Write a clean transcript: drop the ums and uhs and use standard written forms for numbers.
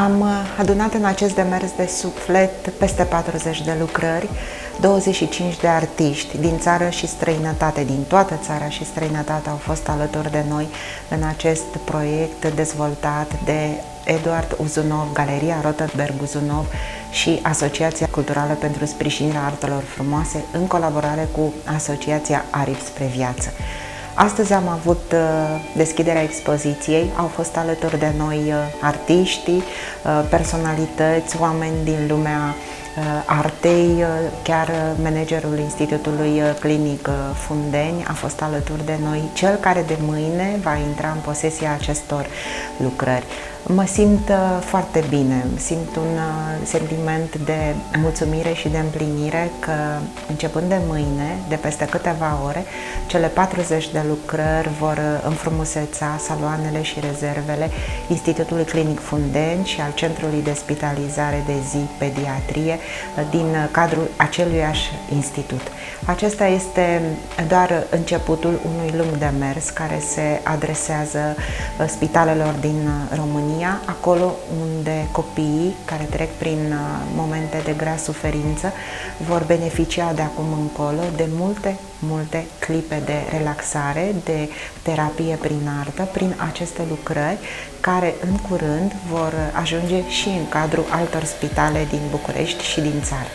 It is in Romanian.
Am adunat în acest demers de suflet peste 40 de lucrări, 25 de artiști din țară și străinătate, din toată țara și străinătate au fost alături de noi în acest proiect dezvoltat de Eduard Uzunov, Galeria Rotenberg Uzunov și Asociația Culturală pentru Sprijinirea Artelor Frumoase în colaborare cu Asociația Aripi spre Viață. Astăzi am avut deschiderea expoziției, au fost alături de noi artiștii, personalități, oameni din lumea artei, chiar managerul Institutului Clinic Fundeni a fost alături de noi, cel care de mâine va intra în posesia acestor lucrări. Mă simt foarte bine, simt un sentiment de mulțumire și de împlinire că începând de mâine, de peste câteva ore, cele 40 de lucrări vor înfrumuseța saloanele și rezervele Institutului Clinic Fundeni și al Centrului de Spitalizare de Zi Pediatrie din cadrul aceluiași institut. Acesta este doar începutul unui lung demers care se adresează spitalelor din România, acolo unde copiii care trec prin momente de grea suferință vor beneficia de acum încolo de multe clipe de relaxare, de terapie prin artă, prin aceste lucrări care în curând vor ajunge și în cadrul altor spitale din București și din țară.